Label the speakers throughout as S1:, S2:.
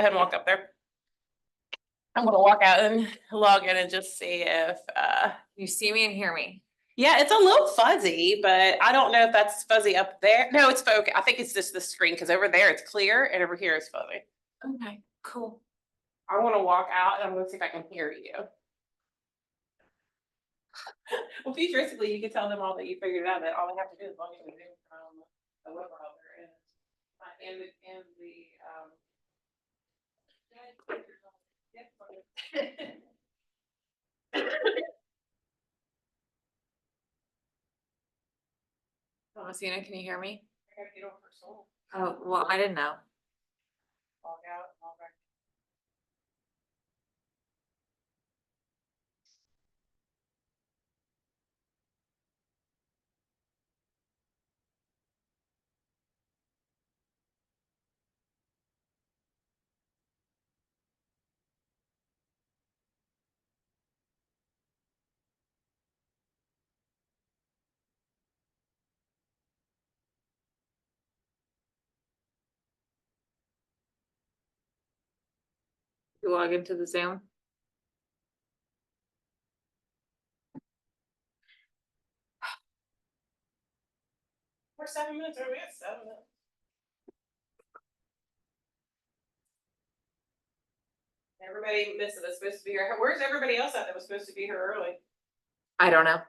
S1: ahead and walk up there. I'm gonna walk out and log in and just see if,
S2: You see me and hear me.
S1: yeah, it's a little fuzzy, but I don't know if that's fuzzy up there. No, it's focused. I think it's just the screen, because over there it's clear and over here it's fuzzy.
S2: Okay, cool.
S1: I wanna walk out and I'm gonna see if I can hear you. Well, futuristically, you can tell them all that you figured out, that all they have to do is log in and Zoom from the web browser and
S2: Thomasina, can you hear me?
S1: I gotta get over Soul.
S2: Oh, well, I didn't know.
S1: Log out, log back.
S2: You log into the Zoom.
S1: We're 7 minutes, or we got 7 minutes. Everybody missed it. That's supposed to be here. Where's everybody else at that was supposed to be here early?
S2: I don't know.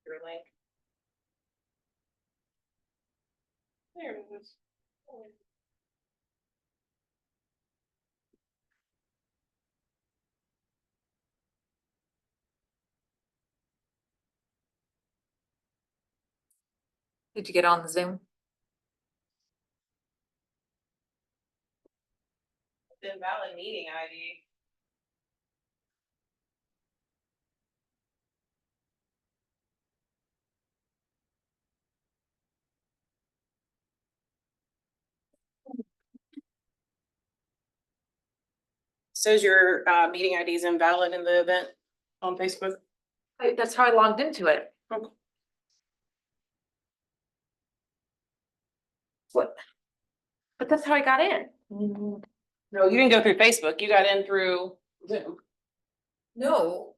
S1: Your link. There it is.
S2: Did you get on the Zoom?
S1: Invalid meeting ID. Says your meeting ID is invalid in the event on Facebook.
S2: That's how I logged into it.
S1: Okay.
S2: What? But that's how I got in.
S1: No, you didn't go through Facebook. You got in through Zoom.
S2: No,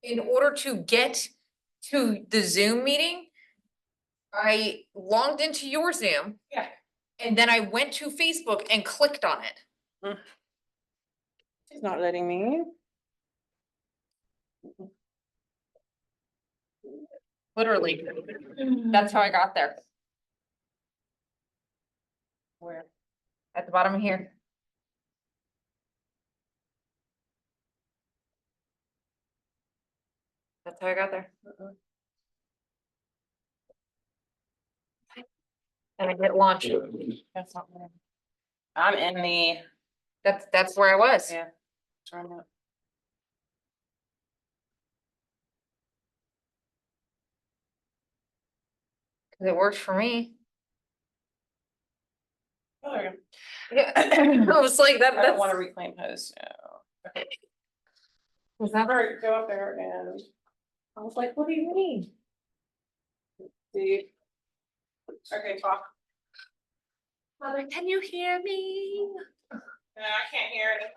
S2: in order to get to the Zoom meeting, I logged into your Zoom.
S1: Yeah.
S2: And then I went to Facebook and clicked on it.
S1: She's not letting me.
S2: Literally. That's how I got there.
S1: Where?
S2: At the bottom here. That's how I got there. And I hit launch.
S1: That's not me. I'm in the.
S2: That's where I was.
S1: Yeah. Trying to.
S2: It worked for me.
S1: Oh, there
S2: Yeah. I was like,
S1: you go. I don't
S2: that's.
S1: want to reclaim host. No. Okay.
S2: Was that
S1: Alright, go up there and
S2: I was like, what do you mean?
S1: see. Okay, talk.
S2: Mother, can you hear me?
S1: No, I can't hear it.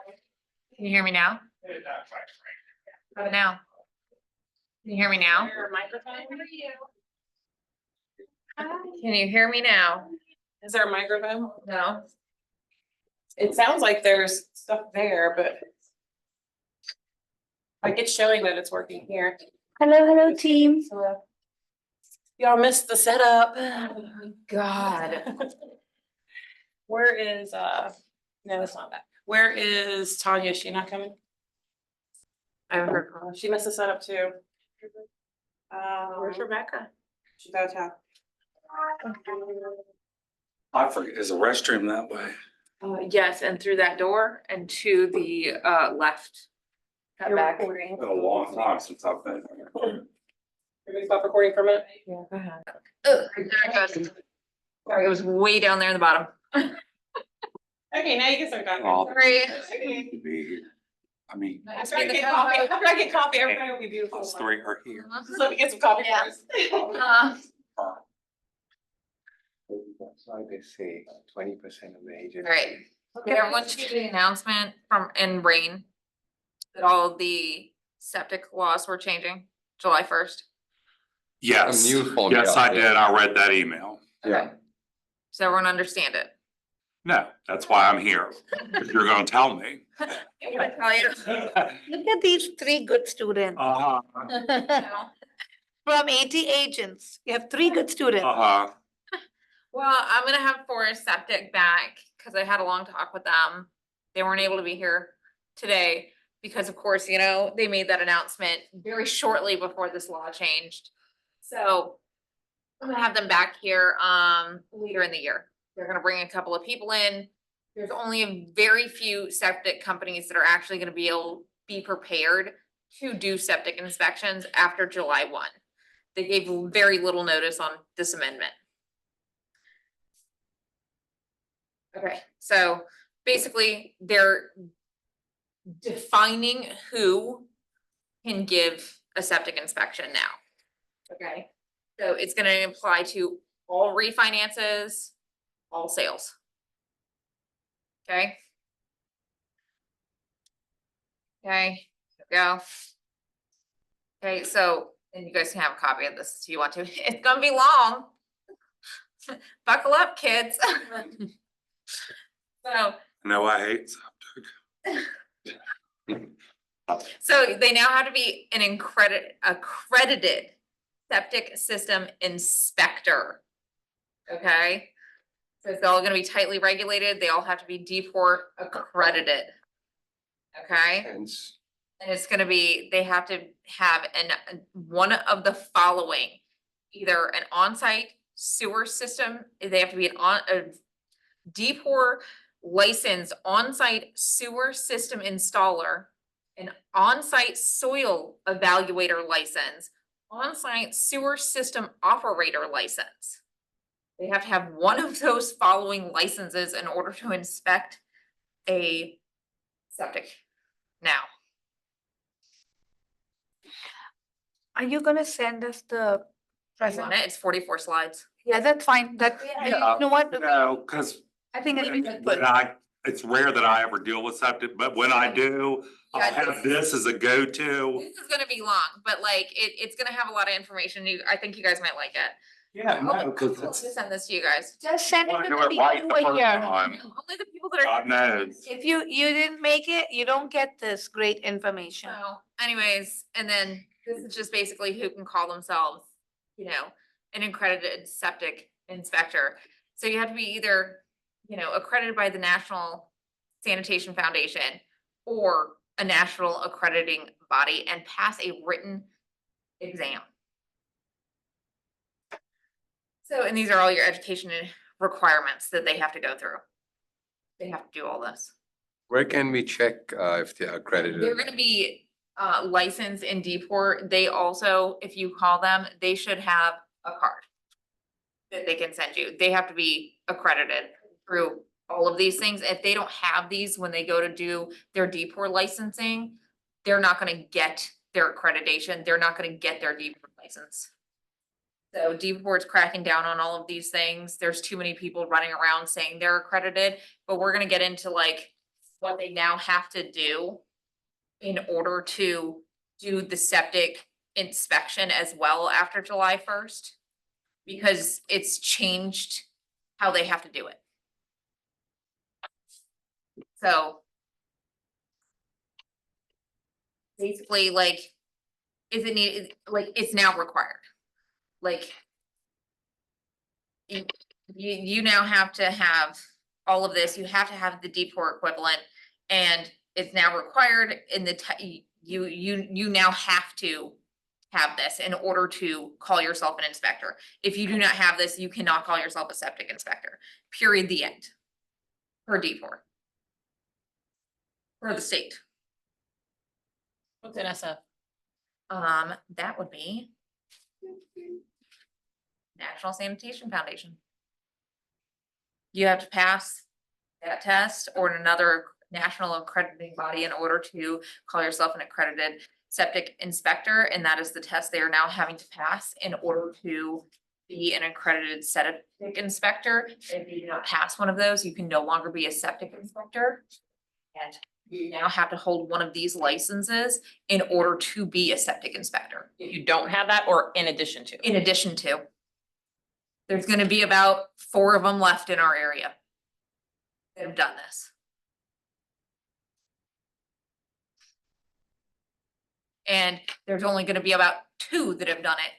S2: Can you hear me now? How about now? Can you hear me now?
S1: Your microphone?
S2: Can you hear me now?
S1: Is there a microphone?
S2: No.
S1: It sounds like there's stuff there, but. Like it's showing that it's working here.
S2: Hello, team.
S1: Y'all missed the setup.
S2: God.
S1: Where is, no, it's not that. Where is Tanya? Is she not coming?
S2: I haven't heard.
S1: She missed the setup too.
S2: Where's Rebecca?
S1: She's out of town.
S3: I forget, is a restroom that way?
S2: Yes, and through that door and to the left. Cut
S1: You're
S2: back.
S1: recording.
S3: Been a long time since I've been here.
S1: Can we stop recording for a minute?
S2: Yeah, go ahead. There it goes. Sorry, it was way down there in the bottom.
S1: Okay, now you can start talking.
S3: Oh.
S2: Sorry.
S3: To be here. I mean,
S1: After I get coffee, everybody will be beautiful.
S3: us three are here.
S1: Just let me get some coffee
S2: Yeah.
S1: first.
S4: Like they say, 20% of the agents.
S2: Right. Did everyone see the announcement from in Rain? That all of the septic laws were changing July 1st?
S3: Yes,
S4: news form,
S3: yes,
S4: yeah,
S3: I did. I read that email.
S4: Yeah.
S2: Does everyone understand it?
S3: No, that's why I'm here. If you're gonna tell me.
S2: I'm gonna tell you.
S5: Look at these three good students. From 80 agents, you have three good students.
S2: Well, I'm gonna have Forest Septic back, cause I had a long talk with them. They weren't able to be here today, because of course, you know, they made that announcement very shortly before this law changed. So I'm gonna have them back here, later in the year. They're gonna bring a couple of people in. There's only a very few septic companies that are actually gonna be prepared to do septic inspections after July 1. They gave very little notice on this amendment. Okay, so basically, they're defining who can give a septic inspection now. Okay, so it's gonna apply to all refinances, all sales. Okay. Okay, here we go. Okay, so, and you guys can have a copy of this if you want to. It's gonna be long. Buckle up, kids. So,
S3: No, I hate septic.
S2: so they now have to be an accredited septic system inspector. Okay? So it's all gonna be tightly regulated. They all have to be D-Port accredited. Okay?
S4: And
S2: And it's gonna be, they have to have one of the following, either an on-site sewer system, they have to be a D-Port licensed on-site sewer system installer, an on-site soil evaluator license, on-site sewer system operator license. They have to have one of those following licenses in order to inspect a septic now.
S5: Are you gonna send us the
S2: You want
S5: present?
S2: it? It's 44 slides.
S5: Yeah, that's fine, that, you know what,
S3: No, cause
S5: I think it's good.
S3: it's rare that I ever deal with septic, but when I do, I'll
S2: Yeah,
S3: have this as a go-to.
S2: This is gonna be long, but like, it's gonna have a lot of information. I think you guys might like it.
S3: Yeah, no,
S2: I'll
S3: cause
S2: just
S3: it's.
S2: send this to you guys.
S5: Just send it
S3: Wanna
S5: to
S3: do
S5: the
S3: it right
S5: people
S3: the
S5: who are
S3: first
S5: here.
S3: time.
S2: Only the people that are.
S3: God knows.
S5: If you didn't make it, you don't get this great information.
S2: So anyways, and then this is just basically who can call themselves, you know, an accredited septic inspector. So you have to be either, you know, accredited by the National Sanitation Foundation or a national accrediting body and pass a written exam. So, and these are all your education requirements that they have to go through. They have to do all this.
S4: where can we check if they are accredited?
S2: They're gonna be licensed in D-Port. They also, if you call them, they should have a card that they can send you. They have to be accredited through all of these things. If they don't have these when they go to do their D-Port licensing, they're not gonna get their accreditation. They're not gonna get their D-Port license. So D-Port's cracking down on all of these things. There's too many people running around saying they're accredited, but we're gonna get into like what they now have to do in order to do the septic inspection as well after July 1st. Because it's changed how they have to do it. So. Basically, like, is it needed, like, it's now required. Like. You now have to have all of this, you have to have the D-Port equivalent, and it's now required in the, you now have to have this in order to call yourself an inspector. If you do not have this, you cannot call yourself a septic inspector, period, the end. Per D-Port. For the state.
S1: What's NSF?
S2: That would be National Sanitation Foundation. You have to pass that test or another national accrediting body in order to call yourself an accredited septic inspector, and that is the test they are now having to pass in order to be an accredited septic inspector. If you do not pass one of those, you can no longer be a septic inspector. And you now have to hold one of these licenses in order to be a septic inspector,
S1: If you don't have that or in addition to.
S2: in addition to. There's gonna be about 4 of them left in our area that have done this. And there's only gonna be about 2 that have done it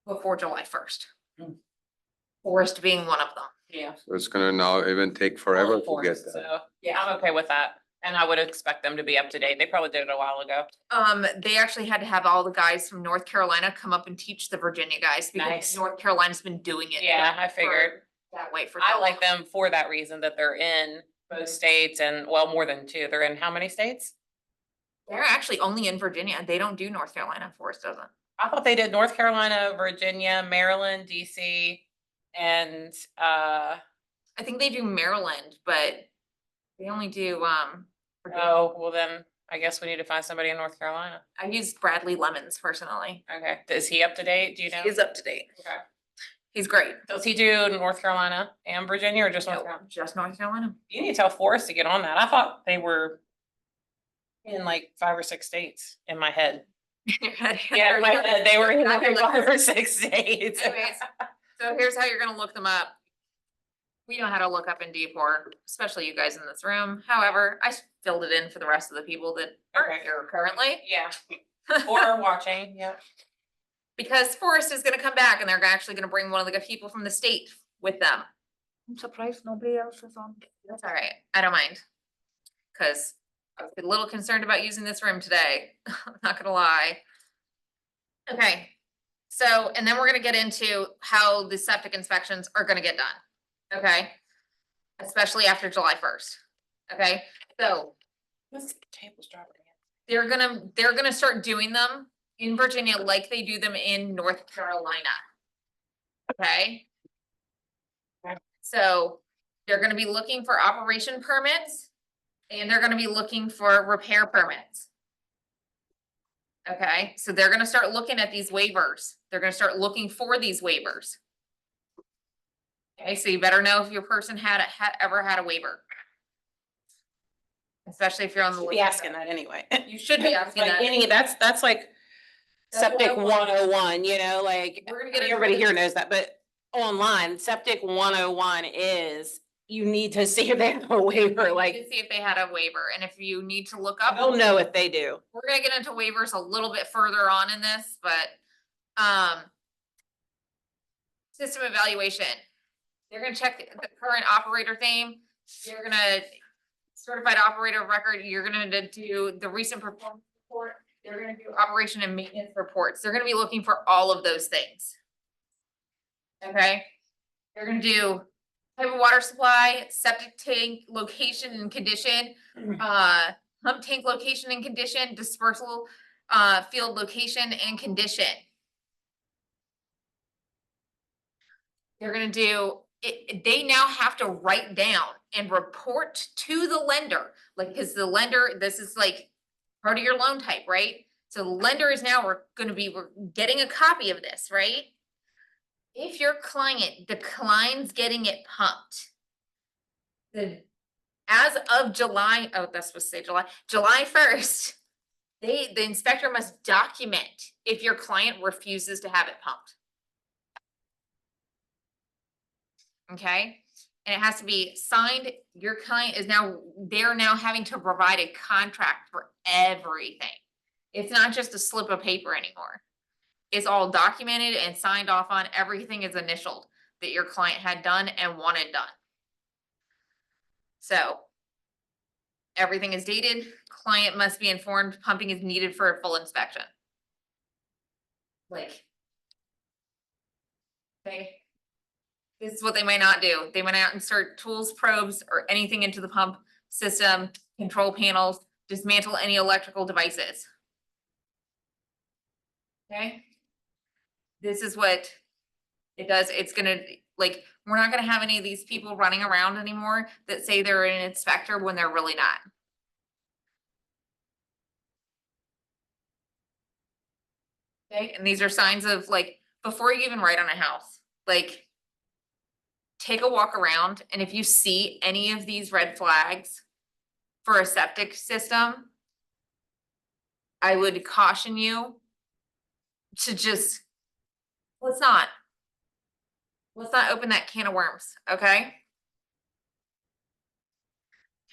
S2: before July 1st.
S1: Mm.
S2: Forest being one of them.
S1: Yeah.
S4: So it's gonna now even take forever to get that.
S1: So, yeah, I'm okay with that. And I would expect them to be up to date. They probably did it a while ago.
S2: They actually had to have all the guys from North Carolina come up and teach the Virginia guys because
S1: Nice.
S2: North Carolina's been doing it.
S1: Yeah, I
S2: for
S1: figured.
S2: That way for.
S1: I
S2: so
S1: like
S2: long.
S1: them for that reason, that they're in both states and, well, more than 2. They're in how many states?
S2: They're actually only in Virginia. They don't do North Carolina. Forest doesn't.
S1: I thought they did North Carolina, Virginia, Maryland, DC, and,
S2: I think they do Maryland, but they only do, Virginia.
S1: oh, well then, I guess we need to find somebody in North Carolina.
S2: I use Bradley Lemons personally.
S1: Okay, is he up to date? Do you know?
S2: He's up to date.
S1: Okay.
S2: He's great.
S1: Does he do North Carolina and Virginia or just North
S2: No,
S1: Carolina?
S2: just North Carolina.
S1: You need to tell Forrest to get on that. I thought they were in like 5 or 6 states in my head. Yeah, in my head, they were in like 5 or 6 states.
S2: Anyways, so here's how you're gonna look them up. We know how to look up in D4, especially you guys in this room. However, I filled it in for the rest of the people that aren't
S1: Okay.
S2: here currently.
S1: Yeah, or watching, yeah.
S2: Because Forrest is gonna come back and they're actually gonna bring one of the people from the state with them.
S5: I'm surprised nobody else is on.
S2: That's all right. I don't mind. Cause I was a little concerned about using this room today. I'm not gonna lie. Okay, so, and then we're gonna get into how the septic inspections are gonna get done. Okay? Especially after July 1st. Okay, so
S1: This table's dropping.
S2: they're gonna start doing them in Virginia like they do them in North Carolina. Okay?
S1: Okay.
S2: So they're gonna be looking for operation permits and they're gonna be looking for repair permits. Okay, so they're gonna start looking at these waivers. They're gonna start looking for these waivers. Okay, so you better know if your person ever had a waiver. Especially if you're on the.
S1: Be
S2: list.
S1: asking that anyway.
S2: You should be asking
S1: Like
S2: that.
S1: any, that's like
S2: That's
S1: septic
S2: 101.
S1: 101, you know, like
S2: We're gonna get into
S1: everybody
S2: it.
S1: here knows that, but online, septic 101 is you need to see if they have a waiver,
S2: To
S1: like
S2: see if they had a waiver, and if you need to look up.
S1: they'll know if they do.
S2: We're gonna get into waivers a little bit further on in this, but, system evaluation. They're gonna check the current operator name, you're gonna certified operator of record, you're gonna do the recent performance report, they're gonna do operation and maintenance reports, they're gonna be looking for all of those things. Okay, they're gonna do type of water supply, septic tank location and condition, pump tank location and condition, dispersal, field location and condition. They're gonna do, they now have to write down and report to the lender, like, cause the lender, this is like part of your loan type, right? So the lender is now, we're getting a copy of this, right? If your client declines getting it pumped, as of July, oh, that's supposed to say July 1st, the inspector must document if your client refuses to have it pumped. Okay, and it has to be signed, your client is now, they're now having to provide a contract for everything. It's not just a slip of paper anymore. It's all documented and signed off on, everything is initialed that your client had done and wanted done. So everything is dated, client must be informed pumping is needed for a full inspection. Like. Okay. This is what they might not do. They might not insert tools, probes, or anything into the pump system, control panels, dismantle any electrical devices. Okay? This is what it does. It's gonna, Like, we're not gonna have any of these people running around anymore that say they're an inspector when they're really not. Okay, and these are signs of like, before you even write on a house, like. Take a walk around, and if you see any of these red flags for a septic system, I would caution you to just, let's not open that can of worms, okay?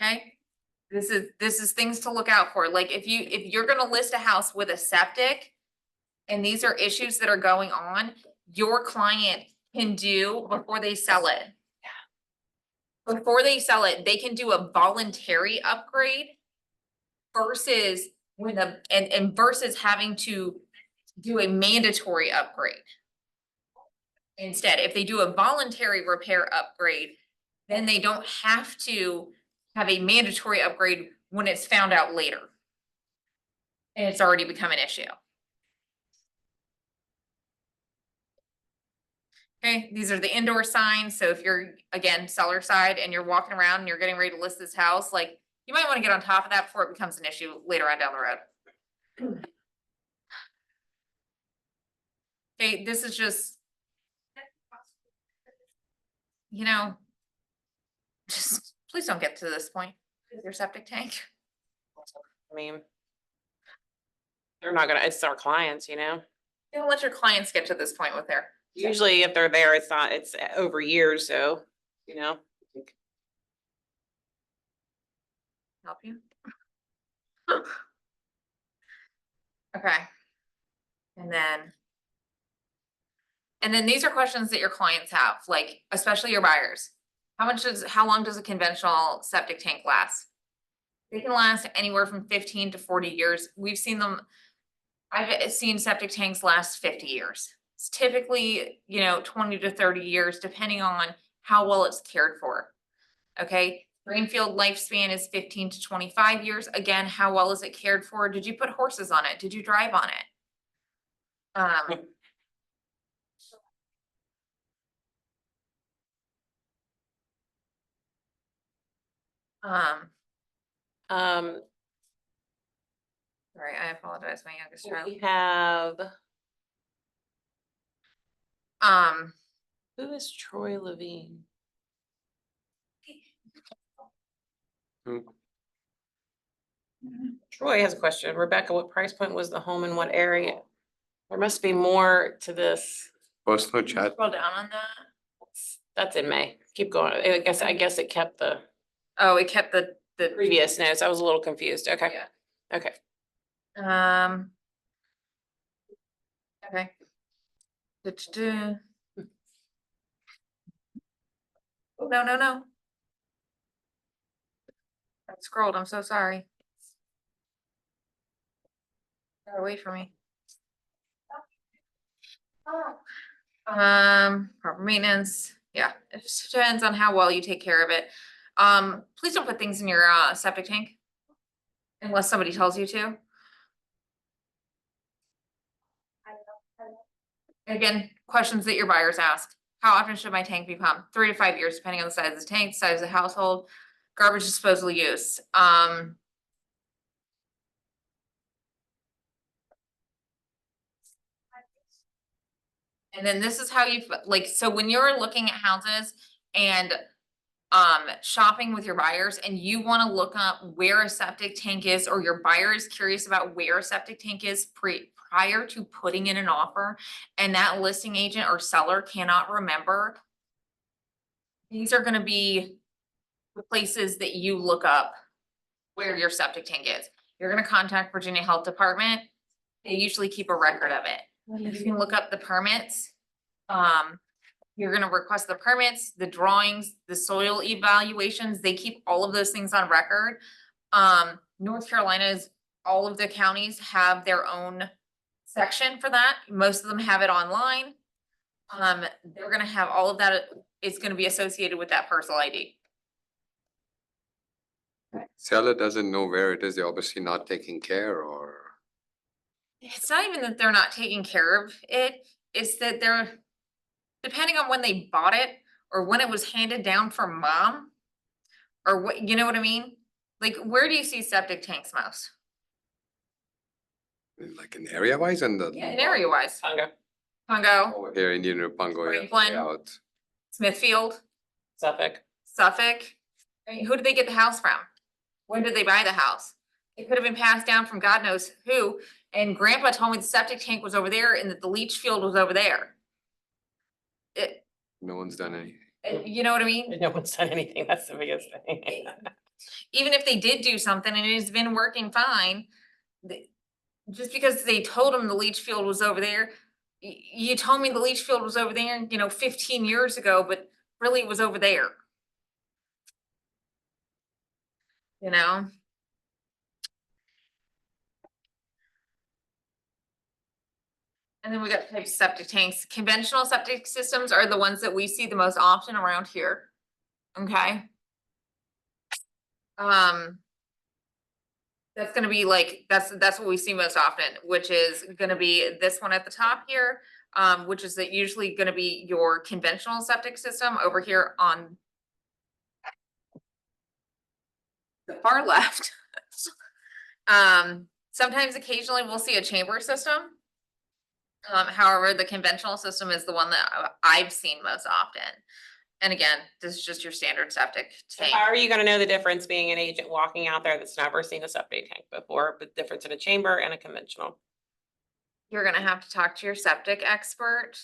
S2: Okay, this is things to look out for. Like, if you're gonna list a house with a septic and these are issues that are going on, your client can do before they sell it. Before they sell it, they can do a voluntary upgrade versus and versus having to do a mandatory upgrade. Instead, if they do a voluntary repair upgrade, then they don't have to have a mandatory upgrade when it's found out later. And it's already become an issue. Okay, these are the indoor signs. So if you're, again, seller side and you're walking around and you're getting ready to list this house, like, you might want to get on top of that before it becomes an issue later on down the road. Okay, this is just, you know, just please don't get to this point with your septic tank.
S1: I mean, they're not gonna, it's our clients, you know?
S2: Don't let your clients get to this point with their.
S1: Usually if they're there, it's not, it's over years, so, you know?
S2: Help you? Okay. And then these are questions that your clients have, like, especially your buyers. How long does a conventional septic tank last? They can last anywhere from 15 to 40 years. We've seen them, I've seen septic tanks last 50 years. It's typically, 20 to 30 years, depending on how well it's cared for. Okay, greenfield lifespan is 15 to 25 years. Again, how well is it cared for? Did you put horses on it? Did you drive on it?
S1: Um,
S2: Sorry, I apologize, my youngest child.
S1: we have, who is Troy Levine?
S4: Hmm.
S1: Troy has a question. Rebecca, what price point was the home in what area? There must be more to this.
S4: Personal chat.
S2: Scroll down on that.
S1: That's in May. Keep going. I guess it kept the
S2: Oh, it kept the
S1: previous notes. I was a little confused. Okay.
S2: Yeah.
S1: Okay.
S2: Okay. Du-du-du. Oh, no. I scrolled, I'm so sorry. Got away from me. Proper maintenance, yeah, it just depends on how well you take care of it. Please don't put things in your septic tank. Unless somebody tells you to. Again, questions that your buyers ask. How often should my tank be pumped? 3 to 5 years, depending on the size of the tank, size of the household, garbage disposal use. And then this is how you, like, so when you're looking at houses and shopping with your buyers and you want to look up where a septic tank is, or your buyer is curious about where a septic tank is prior to putting in an offer, and that listing agent or seller cannot remember, these are going to be the places that you look up where your septic tank is. You're going to contact Virginia Health Department. They usually keep a record of it. You can look up the permits. You're gonna request the permits, the drawings, the soil evaluations. They keep all of those things on record. North Carolina's, all of the counties have their own section for that. Most of them have it online. They're gonna have all of that. It's gonna be associated with that parcel ID.
S4: Seller doesn't know where it is. They're obviously not taking care, or
S2: It's not even that they're not taking care of it. It's that depending on when they bought it or when it was handed down from mom. Or what, you know what I mean? Like, where do you see septic tanks most?
S4: Like in area wise and the.
S2: Yeah, in area wise.
S1: Congo,
S2: Congo,
S4: Over here, Indian Pungo, yeah,
S2: Franklin.
S4: way out.
S2: Smithfield,
S1: Suffolk.
S2: Suffolk. I mean, who did they get the house from? When did they buy the house? It could have been passed down from God knows who. And grandpa told me the septic tank was over there and that the leach field was over there.
S4: No one's done anything.
S2: You know what I mean?
S1: No one's done anything. That's the biggest thing.
S2: Even if they did do something and it has been working fine, just because they told them the leach field was over there, you told me the leach field was over there, 15 years ago, but really it was over there. You know? And then we got type septic tanks. Conventional septic systems are the ones that we see the most often around here. Okay? That's gonna be like, that's what we see most often, which is gonna be this one at the top here, which is that usually gonna be your conventional septic system over here on the far left. Sometimes occasionally we'll see a chamber system. However, the conventional system is the one that I've seen most often. And again, this is just your standard septic
S1: So
S2: tank.
S1: how are you gonna know the difference being an agent walking out there that's never seen a septic tank before, but the difference in a chamber and a conventional?
S2: You're gonna have to talk to your septic expert.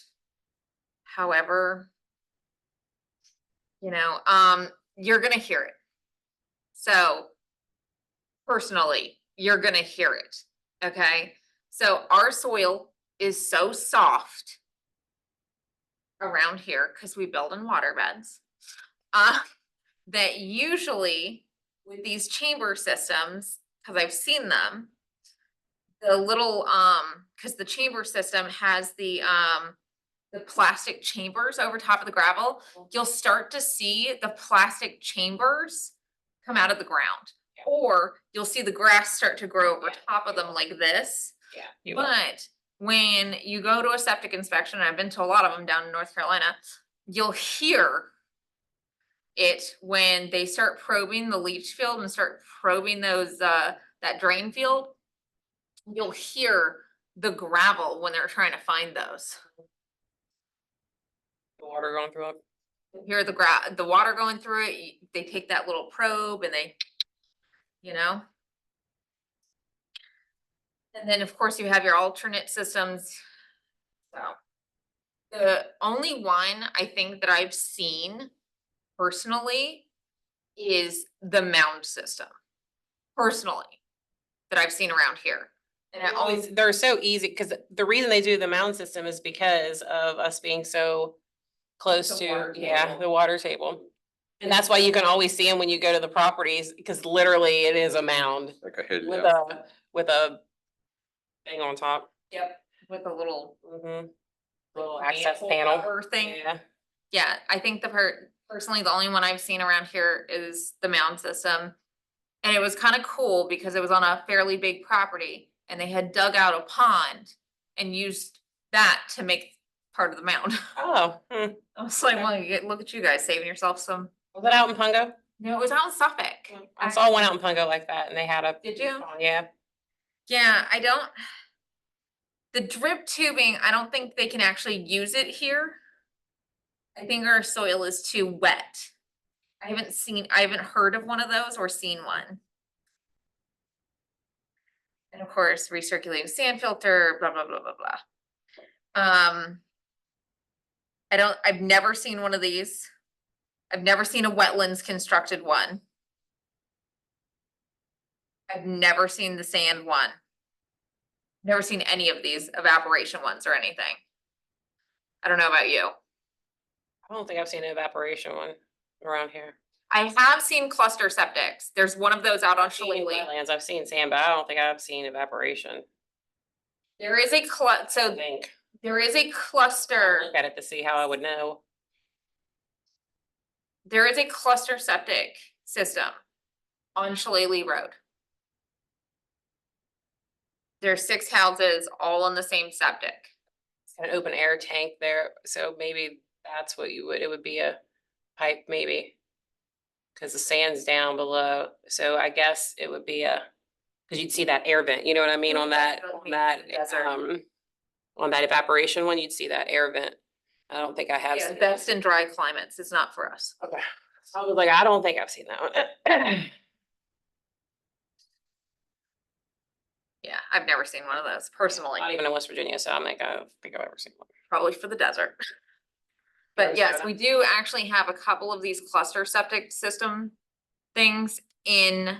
S2: However, you're gonna hear it. So personally, you're gonna hear it, okay? So our soil is so soft around here, because we build in water beds, that usually with these chamber systems, because I've seen them, the little, because the chamber system has the plastic chambers over top of the gravel, you'll start to see the plastic chambers come out of the ground. Or you'll see the grass start to grow over top of them like this.
S1: Yeah.
S2: But when you go to a septic inspection, and I've been to a lot of them down in North Carolina, you'll hear it when they start probing the leach field and start probing those, that drain field. You'll hear the gravel when they're trying to find those.
S1: The water going through it.
S2: You hear the water going through it. They take that little probe and they, And then, of course, you have your alternate systems. So the only one I think that I've seen personally is the mound system. Personally, that I've seen around here. And I always,
S1: They're so easy, because the reason they do the mound system is because of us being so close
S2: The
S1: to,
S2: water
S1: yeah,
S2: table.
S1: the water table. And that's why you can always see them when you go to the properties, because literally it is a mound
S4: Like a hill,
S1: with
S4: yeah.
S1: with a thing on top.
S2: yep, with a little
S1: Little access panel.
S2: cover thing.
S1: Yeah.
S2: Yeah, I think personally, the only one I've seen around here is the mound system. And it was kind of cool because it was on a fairly big property and they had dug out a pond and used that to make part of the mound.
S1: Oh,
S2: I was like, well, look at you guys saving yourself some.
S1: was that out in Pungo?
S2: No, it was out in Suffolk.
S1: I saw one out in Pungo like that, and they had a.
S2: Did you?
S1: Yeah.
S2: Yeah, the drip tubing, I don't think they can actually use it here. I think our soil is too wet. I haven't heard of one of those or seen one. And of course, recirculating sand filter, blah, blah, blah, blah, blah. I've never seen one of these. I've never seen a wetlands constructed one. I've never seen the sand one. Never seen any of these evaporation ones or anything. I don't know about you.
S1: I don't think I've seen an evaporation one around here.
S2: I have seen cluster septics. There's one of those out on
S1: I've seen
S2: Shillelagh.
S1: wetlands, I've seen sand, but I don't think I've seen evaporation.
S2: There is a
S1: I
S2: so
S1: think.
S2: there is a cluster.
S1: Look at it to see how I would know.
S2: There is a cluster septic system on Shillelagh Road. There's 6 houses all on the same septic.
S1: It's got an open air tank there, so maybe that's what it would be a pipe maybe. Cause the sand's down below, so I guess it would be cause you'd see that air vent, you know what I mean, on that, on that evaporation one, you'd see that air vent. I don't think I have.
S2: Yeah,
S1: seen
S2: best in dry climates is not for us.
S1: Okay. I was like, I don't think I've seen that one.
S2: Yeah, I've never seen one of those personally,
S1: Not even in West Virginia, so I'm like, I don't think I've ever seen one.
S2: probably for the desert. But yes, we do actually have a couple of these cluster septic system things in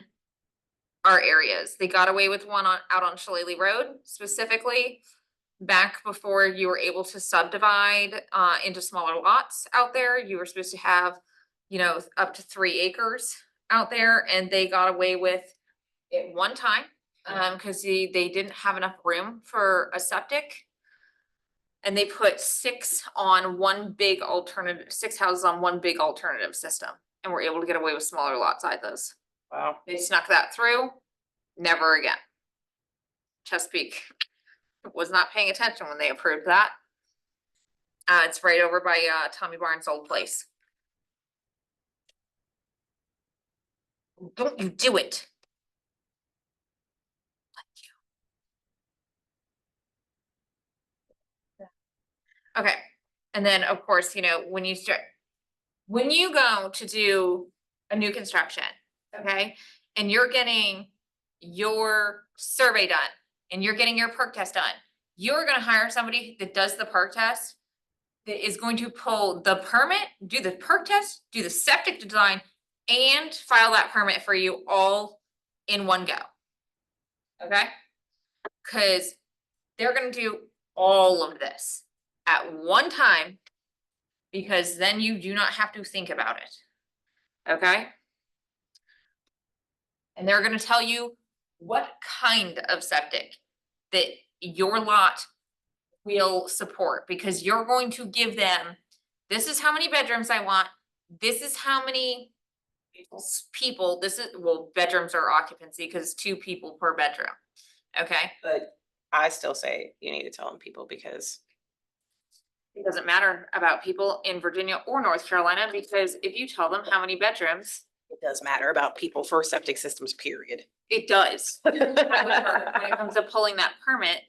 S2: our areas. They got away with one out on Shillelagh Road specifically. Back before you were able to subdivide into smaller lots out there, you were supposed to have, up to 3 acres out there, and they got away with it one time. Cause they didn't have enough room for a septic. And they put 6 on one big alternative, 6 houses on one big alternative system, and were able to get away with smaller lot sizes.
S1: Wow.
S2: They snuck that through, never again. Chesapeake was not paying attention when they approved that. It's right over by Tommy Barnes' old place. Don't you do it. Okay, and then of course, when you go to do a new construction, okay, and you're getting your survey done and you're getting your perk test done, you're gonna hire somebody that does the perk test, that is going to pull the permit, do the perk test, do the septic design, and file that permit for you all in one go. Okay? Cause they're gonna do all of this at one time, because then you do not have to think about it. Okay? And they're gonna tell you what kind of septic that your lot will support, because you're going to give them, this is how many bedrooms I want, this is how many people, bedrooms are occupancy, because 2 people per bedroom. Okay?
S1: But I still say you need to tell them people, because
S2: It doesn't matter about people in Virginia or North Carolina, because if you tell them how many bedrooms,
S1: it does matter about people for septic systems, period.
S2: it does. However, when it comes to pulling that permit,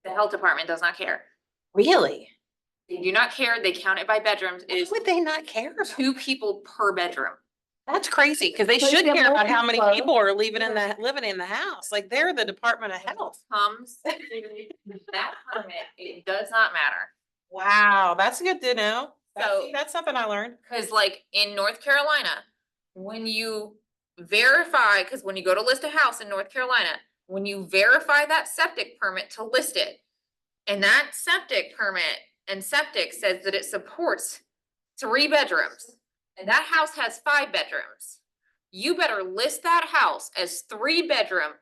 S2: the health department does not care.
S1: Really?
S2: They do not care. They count it by bedrooms. It
S1: Why
S2: is
S1: would they not care about?
S2: 2 people per bedroom.
S1: That's crazy, because they
S5: But
S1: should
S5: they're
S1: care about how
S5: more
S1: many
S5: people.
S1: people are living in the house. Like, they're the Department of Health.
S2: Comes, that permit, it does not matter.
S1: Wow, that's good to know.
S2: So-
S1: That's something I learned.
S2: Cause like in North Carolina, when you verify, cause when you go to list a house in North Carolina, when you verify that septic permit to list it, and that septic permit and septic says that it supports 3 bedrooms, and that house has 5 bedrooms, you better list that house as 3 bedroom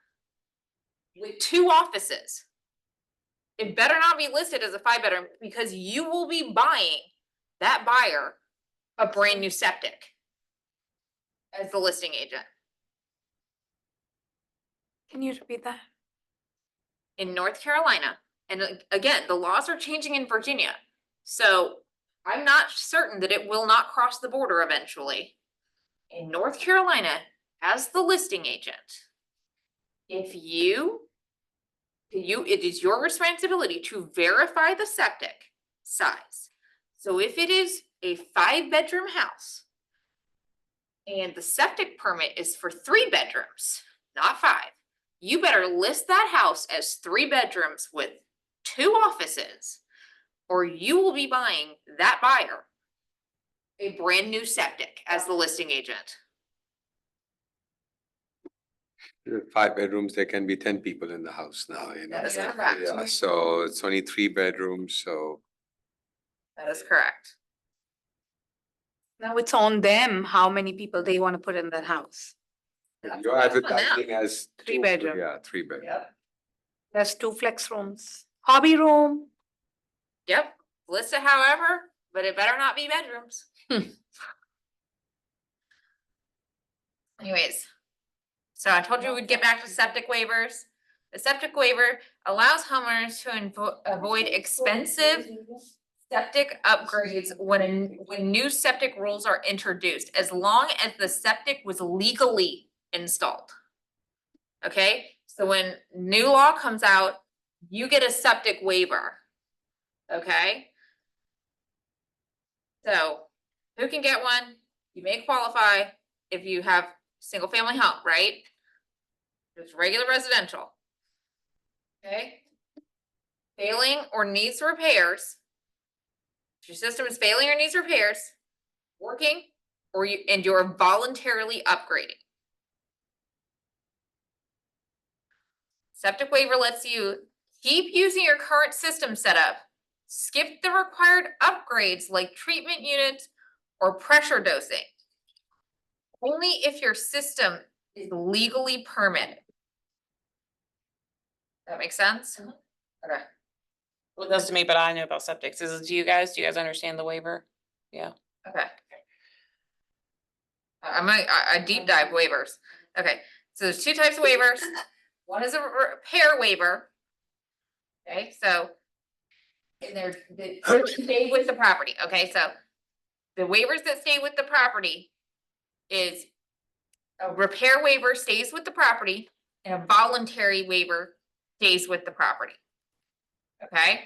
S2: with 2 offices. It better not be listed as a 5 bedroom, because you will be buying that buyer a brand new septic as the listing agent.
S5: Can you repeat that?
S2: In North Carolina, and again, the laws are changing in Virginia, so I'm not certain that it will not cross the border eventually. In North Carolina, as the listing agent, if it is your responsibility to verify the septic size. So if it is a 5-bedroom house and the septic permit is for 3 bedrooms, not 5, you better list that house as 3 bedrooms with 2 offices, or you will be buying that buyer a brand new septic as the listing agent.
S4: 5 bedrooms, there can be 10 people in the house now,
S2: That is correct.
S4: Yeah, so it's only 3 bedrooms, so.
S2: That is correct.
S5: Now it's on them how many people they want to put in that house.
S4: You're advertising as.
S5: 3
S4: 2
S5: bedroom.
S4: Yeah, 3 bedroom.
S5: There's 2 flex rooms, hobby room.
S2: Yep, list it however, but it better not be bedrooms. Anyways, so I told you we'd get back to septic waivers. The septic waiver allows homeowners to avoid expensive septic upgrades, when new septic rules are introduced, as long as the septic was legally installed. Okay, so when new law comes out, you get a septic waiver. Okay? So, who can get one? You may qualify if you have single family home, right? Just regular residential. Okay? Failing or needs repairs. If your system is failing or needs repairs, working, and you're voluntarily upgrading. Septic waiver lets you keep using your current system setup, skip the required upgrades like treatment units or pressure dosing. Only if your system is legally permitted. That makes sense? Okay.
S1: Well, it does to me, but I know about septics. Do you guys understand the waiver? Yeah.
S2: Okay. I'm a deep dive waivers. Okay, so there's two types of waivers. One is a repair waiver. Okay, so. And they stay with the property, okay, so. The waivers that stay with the property is a repair waiver stays with the property and a voluntary waiver stays with the property. Okay?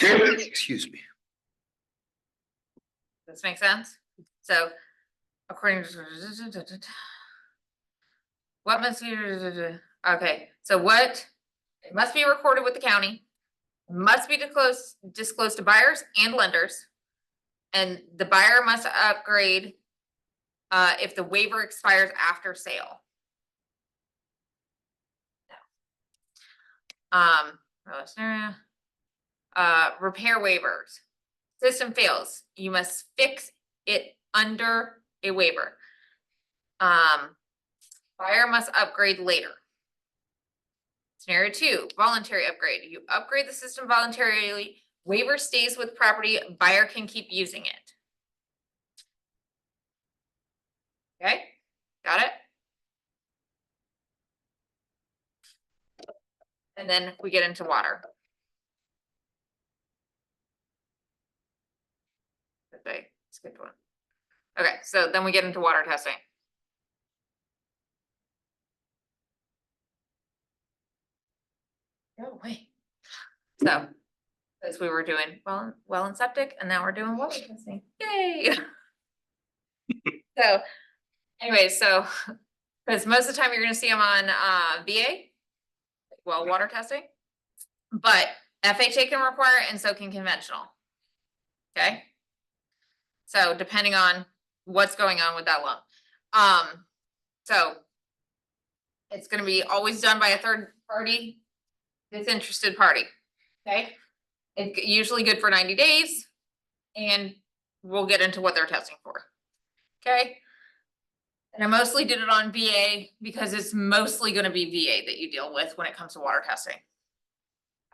S4: Excuse me.
S2: Does this make sense? So, according to. What must be, okay, so what, it must be recorded with the county, must be disclosed to buyers and lenders. And the buyer must upgrade if the waiver expires after sale. Repair waivers. System fails, you must fix it under a waiver. Buyer must upgrade later. Scenario 2, voluntary upgrade. You upgrade the system voluntarily, waiver stays with property, buyer can keep using it. Okay, got it? And then we get into water. Okay, skipped one. Okay, so then we get into water testing. Oh, wait. So, as we were doing well and septic, and now we're doing water testing. Yay! So, anyway, so, because most of the time you're gonna see them on VA, well, water testing. But FHA can require it and so can conventional. Okay? So depending on what's going on with that loan. So it's gonna be always done by a third party, disinterested party, okay? It's usually good for 90 days, and we'll get into what they're testing for, okay? And I mostly did it on VA because it's mostly gonna be VA that you deal with when it comes to water testing.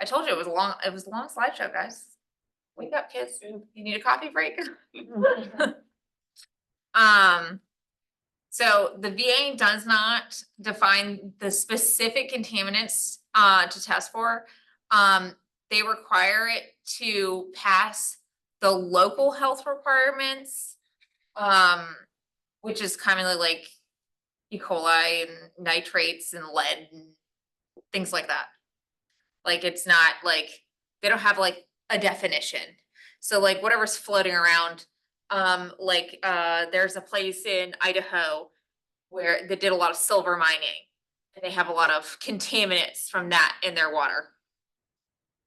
S2: I told you it was a long slideshow, guys. Wake up, kids. You need a coffee break? So the VA does not define the specific contaminants to test for. They require it to pass the local health requirements, which is commonly like E. coli and nitrates and lead and things like that. Like it's not like, they don't have like a definition. So like whatever's floating around, there's a place in Idaho where they did a lot of silver mining. And they have a lot of contaminants from that in their water.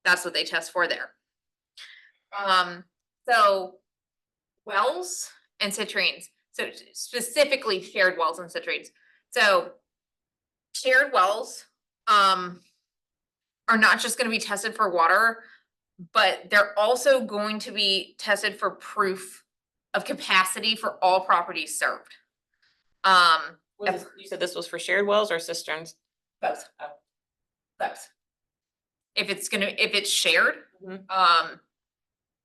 S2: That's what they test for there. So wells and citrines. So specifically shared wells and citrines. So shared wells are not just going to be tested for water, but they're also going to be tested for proof of capacity for all properties served.
S1: You said this was for shared wells or cisterns?
S2: Both. Both. If it's shared,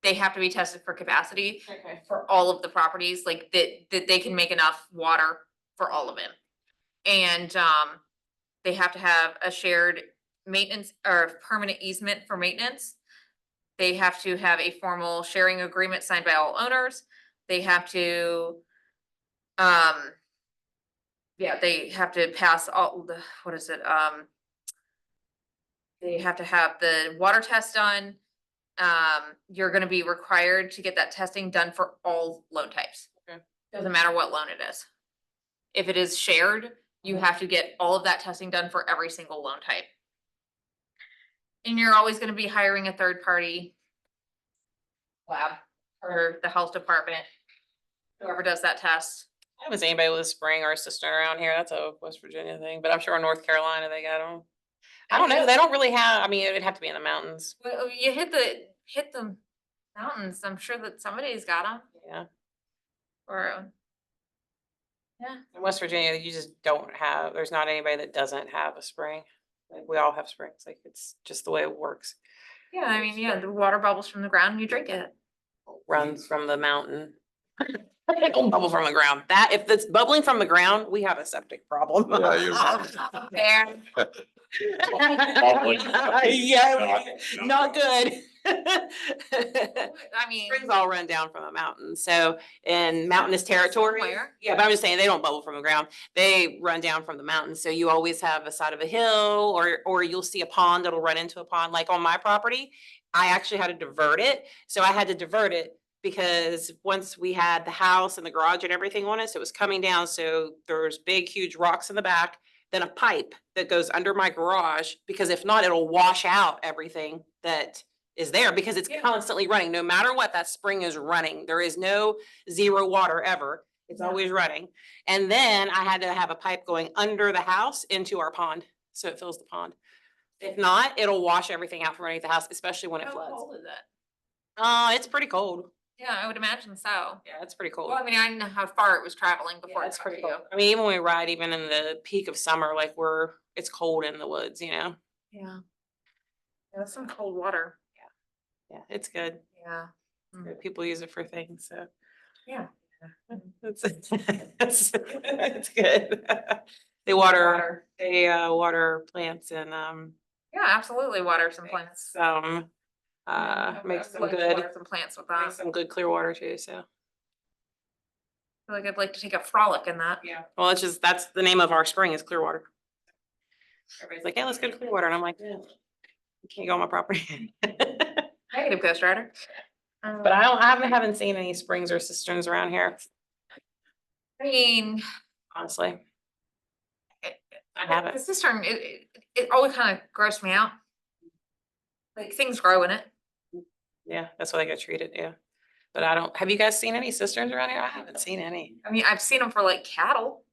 S2: they have to be tested for capacity for all of the properties, like that they can make enough water for all of them. And they have to have a shared maintenance or permanent easement for maintenance. They have to have a formal sharing agreement signed by all owners. They have to, yeah, they have to pass all the, what is it? They have to have the water test done. You're gonna be required to get that testing done for all loan types.
S1: Okay.
S2: Doesn't matter what loan it is. If it is shared, you have to get all of that testing done for every single loan type. And you're always gonna be hiring a third party lab or the health department, whoever does that test.
S1: I haven't seen anybody with a spring or a cistern around here. That's a West Virginia thing, but I'm sure in North Carolina they got them. I don't know. They don't really have, I mean, it'd have to be in the mountains.
S2: Well, you hit the mountains, I'm sure that somebody's got them,
S1: Yeah.
S2: or. Yeah,
S1: In West Virginia, you just don't have, there's not anybody that doesn't have a spring. Like we all have springs. Like it's just the way it works.
S2: yeah, I mean, yeah, the water bubbles from the ground and you drink it.
S1: Runs from the mountain. It don't bubble from the ground. That, if it's bubbling from the ground, we have a septic problem.
S3: Yeah, you're-
S2: Fair.
S3: Bubbling.
S1: Yeah, not good.
S2: I mean,
S1: Springs all run down from a mountain, so in mountainous territory.
S2: Somewhere.
S1: Yeah, but I'm just saying, they don't bubble from the ground. They run down from the mountain, so you always have a side of a hill, or you'll see a pond that'll run into a pond, like on my property. I actually had to divert it, so I had to divert it because once we had the house and the garage and everything on it, so it was coming down, so there's big, huge rocks in the back, then a pipe that goes under my garage, because if not, it'll wash out everything that is there, because it's
S2: Yeah.
S1: constantly running. No matter what, that spring is running. There is no zero water ever. It's
S2: Yeah.
S1: always running. And then I had to have a pipe going under the house into our pond, so it fills the pond. If not, it'll wash everything out from underneath the house, especially when it
S2: how
S1: floods.
S2: cold is it?
S1: It's pretty cold.
S2: Yeah, I would imagine so.
S1: Yeah, it's pretty cold.
S2: Well, I mean, I didn't know how far it was traveling before
S1: Yeah,
S2: it
S1: it's
S2: got
S1: pretty
S2: to you.
S1: cold. I mean, even when we ride, even in the peak of summer, like it's cold in the woods, you know?
S2: Yeah. Yeah, that's some cold water.
S1: Yeah, it's good.
S2: Yeah.
S1: People use it for things, so.
S2: Yeah.
S1: It's good. They water plants and,
S2: Yeah, absolutely, water some plants.
S1: some,
S2: Yeah,
S1: make
S2: I would
S1: some
S2: like to
S1: good,
S2: water some plants with that.
S1: make some good clear water too, so.
S2: I feel like I'd like to take a frolic in that.
S1: Yeah. Well, it's just, that's the name of our spring is Clearwater. Everybody's like, yeah, let's go to Clearwater. And I'm like, yeah, you can't go on my property.
S2: Negative Ghost Rider.
S1: But I haven't seen any springs or cisterns around here,
S2: I mean,
S1: honestly.
S2: It-
S1: I haven't.
S2: the cistern, it always kind of grossed me out. Like things grow in it.
S1: Yeah, that's why they get treated, yeah. But have you guys seen any cisterns around here? I haven't seen any.
S2: I mean, I've seen them for like cattle.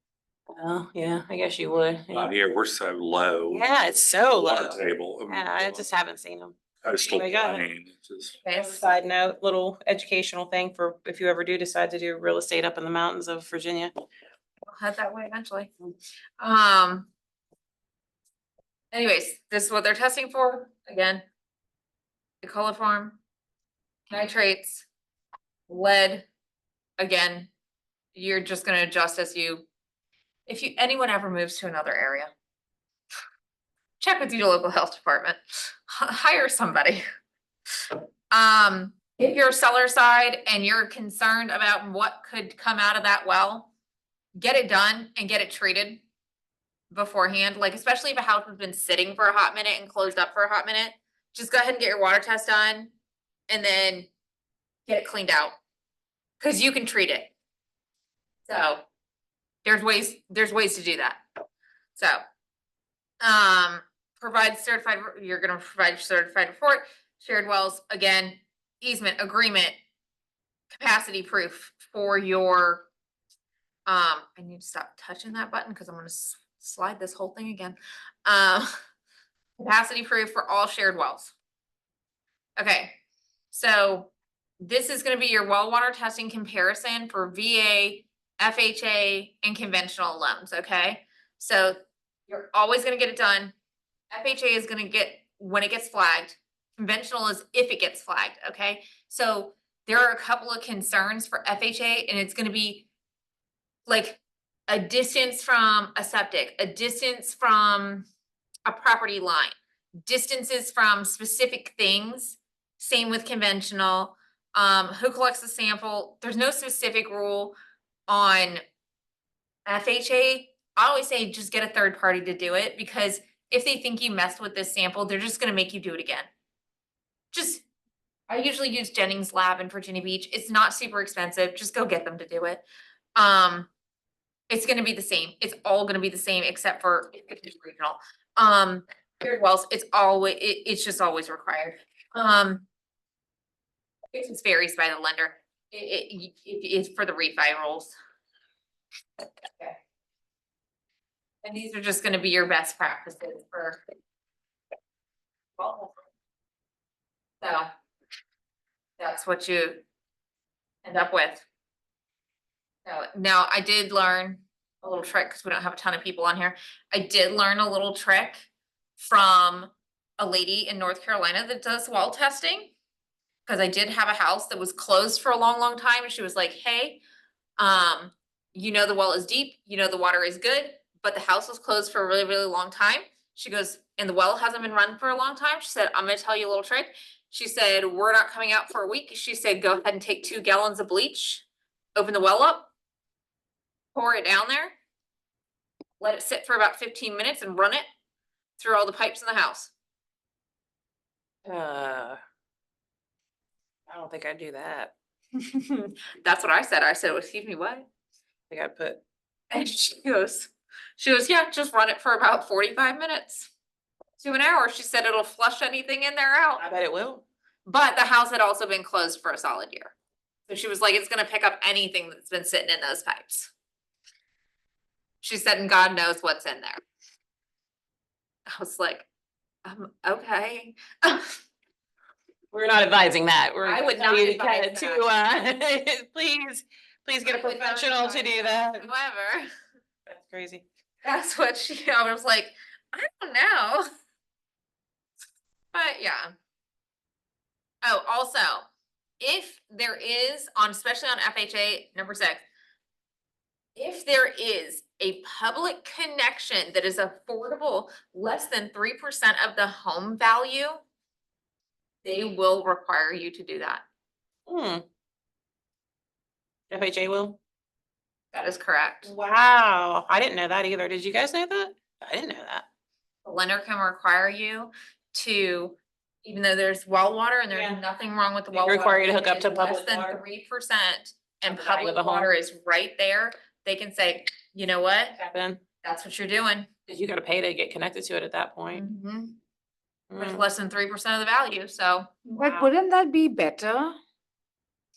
S1: Oh, yeah, I guess you would. Yeah,
S3: Out here, we're so low.
S1: Yeah, it's so
S3: Water
S1: low.
S3: table.
S1: Yeah, I just haven't seen them.
S3: Coastal
S1: Oh my God.
S3: plain, it's just-
S2: Okay,
S1: Side note, little educational thing for if you ever do decide to do real estate up in the mountains of Virginia.
S2: we'll head that way eventually. Anyways, this is what they're testing for, again. The coliform, nitrates, lead, again, you're just gonna adjust as if anyone ever moves to another area. Check with your local health department, hire somebody. If you're seller side and you're concerned about what could come out of that well, get it done and get it treated beforehand, like especially if a house has been sitting for a hot minute and closed up for a hot minute, just go ahead and get your water test done and then get it cleaned out. Cause you can treat it. So there's ways to do that. So, you're gonna provide certified report, shared wells, again, easement, agreement, capacity proof for your, I need to stop touching that button because I'm gonna slide this whole thing again. Capacity proof for all shared wells. Okay, so this is gonna be your well water testing comparison for VA, FHA, and conventional loans, okay? So you're always gonna get it done. FHA is gonna get when it gets flagged. Conventional is if it gets flagged, okay? So there are a couple of concerns for FHA, and it's gonna be like a distance from a septic, a distance from a property line, distances from specific things Same with conventional. Who collects the sample? There's no specific rule on FHA. I always say just get a third party to do it, because if they think you messed with this sample, they're just gonna make you do it again. I usually use Jennings Lab in Virginia Beach. It's not super expensive. Just go get them to do it. It's gonna be the same. It's all gonna be the same except for if it's regional. Paired wells, it's just always required. It just varies by the lender. It's for the refi rules. Okay. And these are just gonna be your best practices for. So. That's what you end up with. So now I did learn a little trick, because we don't have a ton of people on here. I did learn a little trick from a lady in North Carolina that does well testing. Cause I did have a house that was closed for a long, long time, and she was like, hey, you know, the well is deep, you know, the water is good, but the house was closed for a really, really long time. She goes, and the well hasn't been run for a long time. She said, I'm gonna tell you a little trick. She said, we're not coming out for a week. She said, go ahead and take 2 gallons of bleach, open the well up, pour it down there, let it sit for about 15 minutes and run it through all the pipes in the house.
S1: I don't think I'd do that.
S2: That's what I said. I said, well, excuse me, what?
S1: I think I'd put,
S2: And she goes, yeah, just run it for about 45 minutes to an hour. She said it'll flush anything in there out.
S1: I bet it will.
S2: But the house had also been closed for a solid year. So she was like, it's gonna pick up anything that's been sitting in those pipes. She said, and God knows what's in there. I was like, okay.
S1: We're not advising that. We're
S2: I would
S1: telling
S2: not
S1: you to
S2: advise
S1: please get a
S2: I would not
S1: professional to
S2: advise
S1: do
S2: that.
S1: that.
S2: However,
S1: That's crazy.
S2: that's what I was like, I don't know. But yeah. Oh, also, if there is especially on FHA number 6, if there is a public connection that is affordable, less than 3% of the home value, they will require you to do that.
S1: FHA will?
S2: That is correct.
S1: Wow, I didn't know that either. Did you guys know that? I didn't know that.
S2: The lender can require you to, even though there's well water and
S1: Yeah.
S2: there's nothing wrong with the
S1: They
S2: well water.
S1: require you to hook
S2: if
S1: up
S2: it
S1: to
S2: is less
S1: public
S2: than
S1: water.
S2: 3% and
S1: Of the value
S2: public
S1: of the home.
S2: water is right there, they can say, you know what,
S1: Then,
S2: that's what you're doing.
S1: cause you gotta pay to get connected to it at that point.
S2: Mhm. Which is
S1: Mm.
S2: less than 3% of the value, so.
S5: But
S1: Wow.
S5: wouldn't that be better?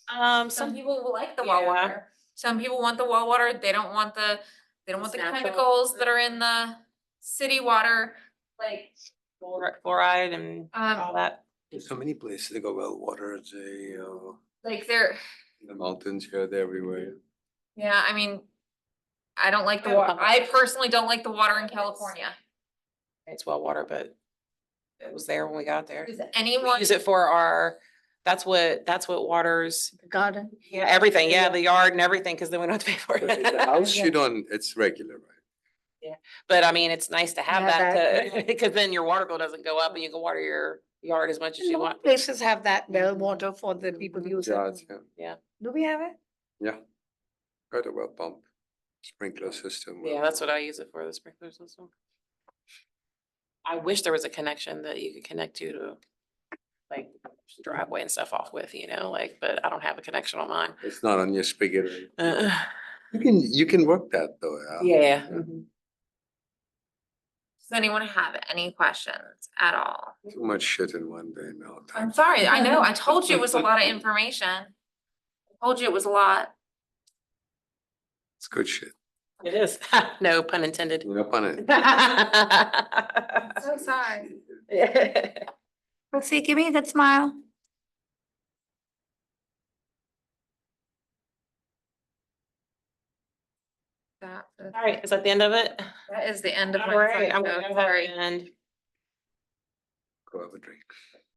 S2: Some
S1: Some,
S2: people will like the well
S1: Yeah.
S2: water. Some people want the well water. They don't want the
S1: It's natural.
S2: chemicals that are in the city water. Like,
S1: fluoride and all that.
S4: There's so many places to go well water,
S2: they're,
S4: in the mountains here, they're everywhere.
S2: yeah, I mean, I don't like the
S1: Yeah.
S2: water. I personally don't like the water in California.
S1: It's well water, but it was there when we got there.
S2: Does
S1: We
S2: anyone?
S1: use it for our, that's what waters,
S5: The garden?
S1: yeah, everything, yeah, the yard and everything, cause then we don't have to pay for
S4: But in the house,
S1: it.
S4: you don't, it's regular, right?
S1: But I mean, it's nice to have
S5: Yeah,
S1: that
S5: that-
S1: to, cause then your water bill doesn't go up and you can water your yard as much as you want.
S5: Places have that well water for the people use
S4: Yeah,
S5: it.
S4: yeah,
S5: Do we have it?
S4: yeah. Got a well pump, sprinkler system.
S1: Yeah, that's what I use it for, the sprinkler system. I wish there was a connection that you could connect to like driveway and stuff off with, like, but I don't have a connection on mine.
S4: It's not on your spigot. Or anything.
S1: Uh,
S4: You can work that though,
S1: Yeah.
S2: Does anyone have any questions at all?
S4: Too much shit in one day, no.
S2: I'm sorry. I know. I told you it was a lot of information. I told you it was a lot.
S4: It's good shit.
S1: It is. No pun intended.
S4: No pun intended.
S2: I'm so sorry.
S5: Let's see, give me a good smile.
S1: All right, is that the end of it?
S2: That is the end of my.
S1: All right, I'm
S2: side,
S1: gonna
S2: so
S1: go ahead
S2: sorry.
S1: and
S4: Go have a drink.